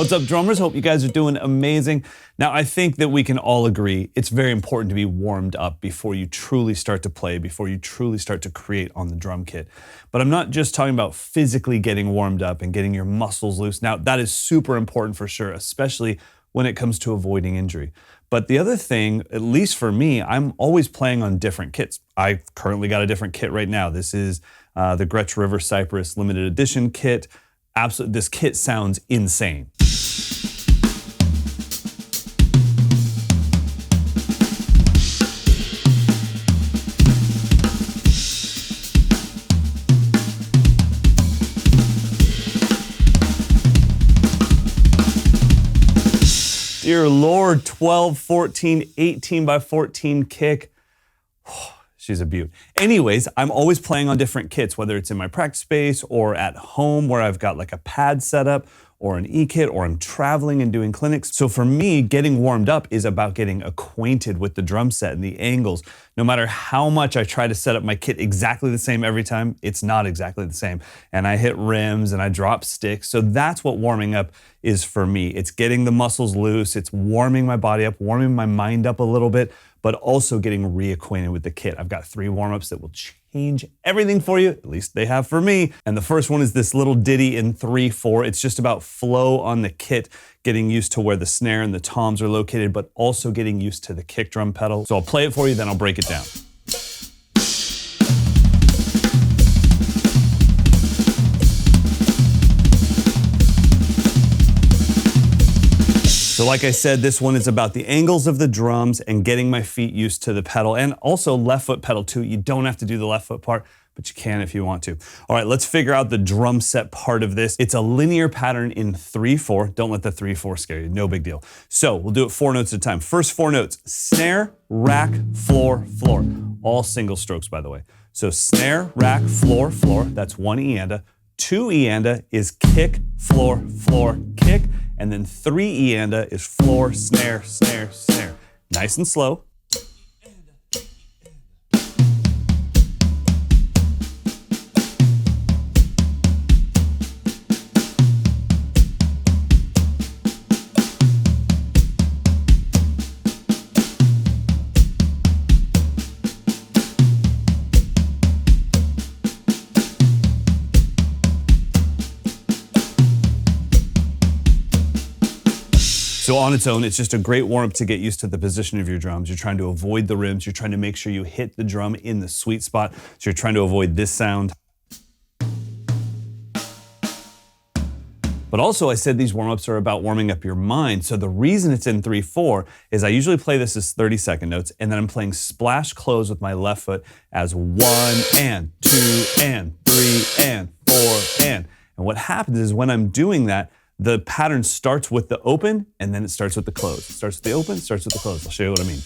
What's up, drummers? Hope you guys are doing amazing. Now, I think that we can all agree it's very important to be warmed up before you truly start to play, before you truly start to create on the drum kit. But I'm not just talking about physically getting warmed up and getting your muscles loose. Now, that is super important for sure, especially when it comes to avoiding injury. But the other thing, at least for me, I'm always playing on different kits. I've currently got a different kit right now. This is the Gretsch River Cypress limited edition kit. Absolutely, this kit sounds insane. Dear Lord, 12, 14, 18 by 14 kick. She's a beaut. Anyways, I'm always playing on different kits, whether it's in my practice space or at home where I've got like a pad set up or an E-kit, or I'm traveling and doing clinics. So for me, getting warmed up is about getting acquainted with the drum set and the angles. No matter how much I try to set up my kit exactly the same every time, it's not exactly the same. And I hit rims and I drop sticks. So that's what warming up is for me. It's getting the muscles loose, it's warming my body up, warming my mind up a little bit, but also getting reacquainted with the kit. I've got 3 warm-ups that will change everything for you, at least they have for me. And the first one is this little ditty in 3/4. It's just about flow on the kit, getting used to where the snare and the toms are located, but also getting used to the kick drum pedal. So I'll play it for you, then I'll break it down. So like I said, this one is about the angles of the drums and getting my feet used to the pedal, and also left foot pedal too. You don't have to do the left foot part, but you can if you want to. All right, let's figure out the drum set part of this. It's a linear pattern in 3/4. Don't let the 3/4 scare you, no big deal. So we'll do it 4 notes at a time. First 4 notes, snare, rack, floor, floor. All single strokes, by the way. So snare, rack, floor, floor, that's 1 E-anda. 2 E-anda is kick, floor, floor, kick. And then 3 E-anda is floor, snare, snare, snare. Nice and slow. So on its own, it's just a great warm-up to get used to the position of your drums. You're trying to avoid the rims. You're trying to make sure you hit the drum in the sweet spot. So you're trying to avoid this sound. But also, I said these warm-ups are about warming up your mind. So the reason it's in 3/4 is I usually play this as 30-second notes, and then I'm playing splash close with my left foot as 1 and 2 and 3 and 4 and. And what happens is when I'm doing that, the pattern starts with the open, and then it starts with the close. It starts with the open, starts with the close. I'll show you what I mean.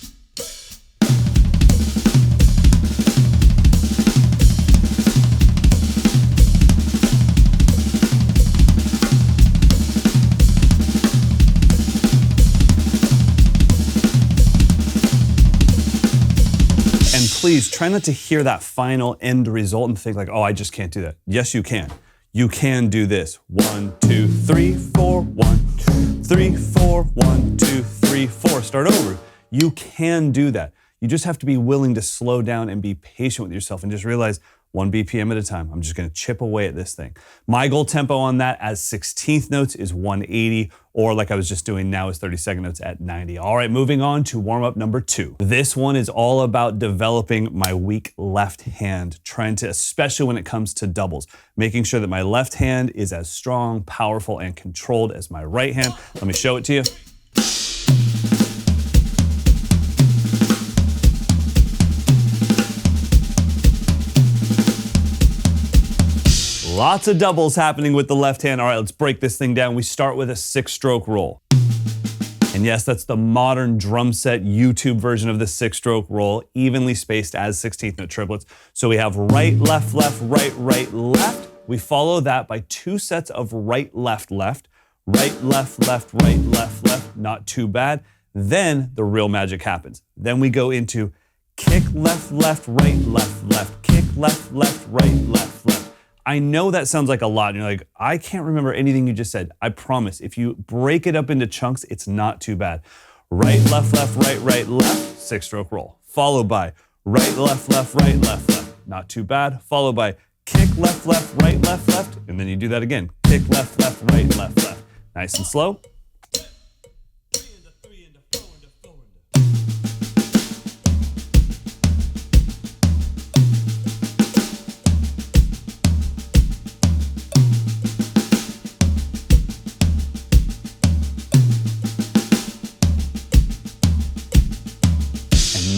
And please try not to hear that final end result and think like, oh, I just can't do that. Yes, you can. You can do this. 1, 2, 3, 4, 1, 2, 3, 4, 1, 2, 3, 4. Start over. You can do that. You just have to be willing to slow down and be patient with yourself and just realize 1 BPM at a time. I'm just gonna chip away at this thing. My goal tempo on that as 16th notes is 180, or like I was just doing now is 30-second notes at 90. All right, moving on to warm-up number 2. This one is all about developing my weak left hand, trying to, especially when it comes to doubles, making sure that my left hand is as strong, powerful, and controlled as my right hand. Let me show it to you. Lots of doubles happening with the left hand. All right, let's break this thing down. We start with a 6-stroke roll. And yes, that's the modern drum set YouTube version of the 6-stroke roll, evenly spaced as 16th note triplets. So we have right, left, left, right, right, left. We follow that by 2 sets of right, left, left, right, left, left, right, left, left. Not too bad. Then the real magic happens. Then we go into kick, left, left, right, left, left, kick, left, left, right, left, left. I know that sounds like a lot, and you're like, I can't remember anything you just said. I promise, if you break it up into chunks, it's not too bad. Right, left, right, left, 6-stroke roll. Followed by right, left, right, left. Not too bad. Followed by kick, left, right, left. And then you do that again. Kick, left, right, left. Nice and slow.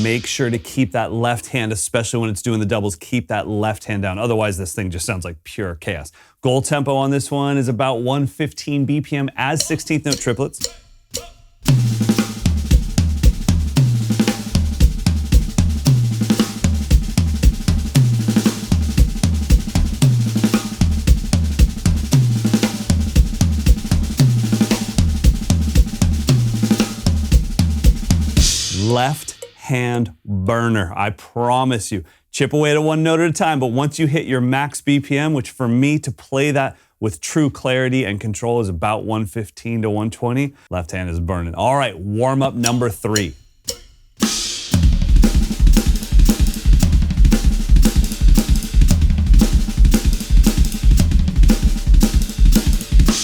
Make sure to keep that left hand, especially when it's doing the doubles, keep that left hand down. Otherwise, this thing just sounds like pure chaos. Goal tempo on this one is about 115 BPM as 16th note triplets. Left hand burner, I promise you. Chip away at it one note at a time, but once you hit your max BPM, which for me to play that with true clarity and control is about 115 to 120, left hand is burning. All right, warm up number 3.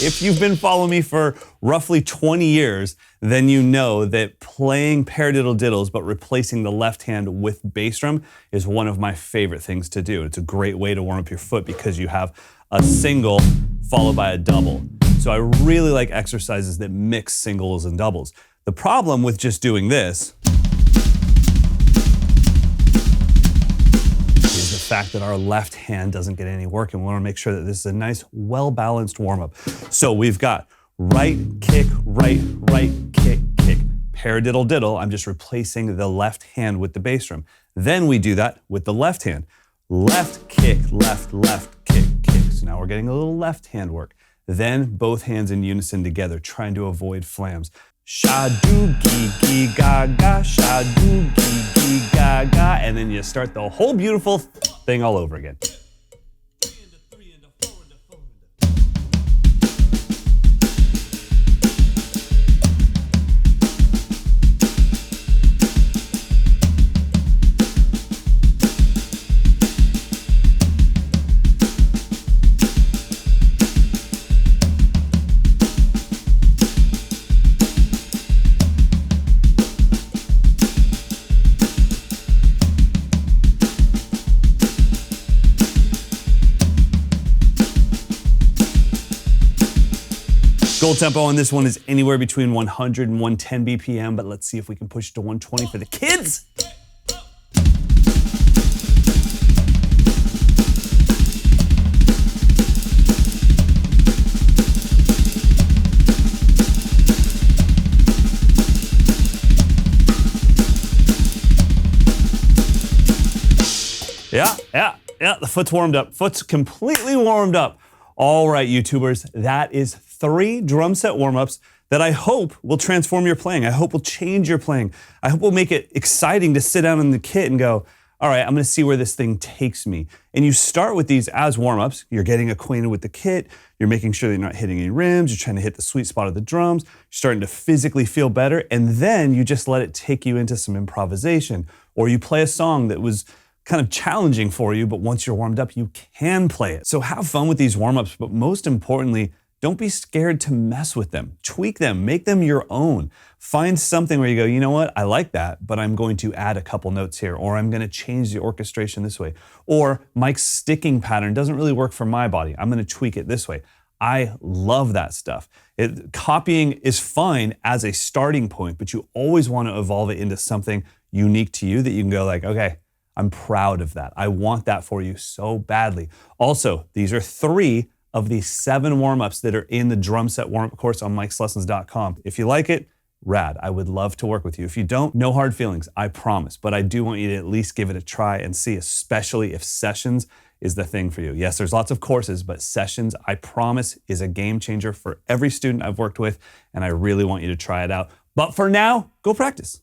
If you've been following me for roughly 20 years, then you know that playing paradiddle diddles but replacing the left hand with bass drum is one of my favorite things to do. It's a great way to warm up your foot because you have a single followed by a double. So I really like exercises that mix singles and doubles. The problem with just doing this is the fact that our left hand doesn't get any work, and we want to make sure that this is a nice, well-balanced warm-up. So we've got right, kick, right, kick. Paradiddle diddle, I'm just replacing the left hand with the bass drum. Then we do that with the left hand. Left, kick, kick. So now we're getting a little left hand work. Then both hands in unison together, trying to avoid flams. Sha-do-gi-gi-ga-ga, sha-do-gi-gi-ga-ga, and then you start the whole beautiful thing all over again. Goal tempo on this one is anywhere between 100 and 110 BPM, but let's see if we can push it to 120 for the kids. Yeah, the foot's warmed up. Foot's completely warmed up. All right, YouTubers, that is 3 drum set warm-ups that I hope will transform your playing. I hope will change your playing. I hope will make it exciting to sit down in the kit and go, all right, I'm gonna see where this thing takes me. And you start with these as warm-ups. You're getting acquainted with the kit. You're making sure that you're not hitting any rims. You're trying to hit the sweet spot of the drums. You're starting to physically feel better. And then you just let it take you into some improvisation. Or you play a song that was kind of challenging for you, but once you're warmed up, you can play it. So have fun with these warm-ups, but most importantly, don't be scared to mess with them. Tweak them, make them your own. Find something where you go, you know what, I like that, but I'm going to add a couple notes here, or I'm gonna change the orchestration this way. Or Mike's sticking pattern doesn't really work for my body. I'm gonna tweak it this way. I love that stuff. Copying is fine as a starting point, but you always wanna evolve it into something unique to you that you can go like, okay, I'm proud of that. I want that for you so badly. Also, these are 3 of the 7 warm-ups that are in the drum set warm-up course on mikeslessons.com. If you like it, rad. I would love to work with you. If you don't, no hard feelings, I promise. But I do want you to at least give it a try and see, especially if sessions is the thing for you. Yes, there's lots of courses, but sessions, I promise, is a game changer for every student I've worked with, and I really want you to try it out. But for now, go practice.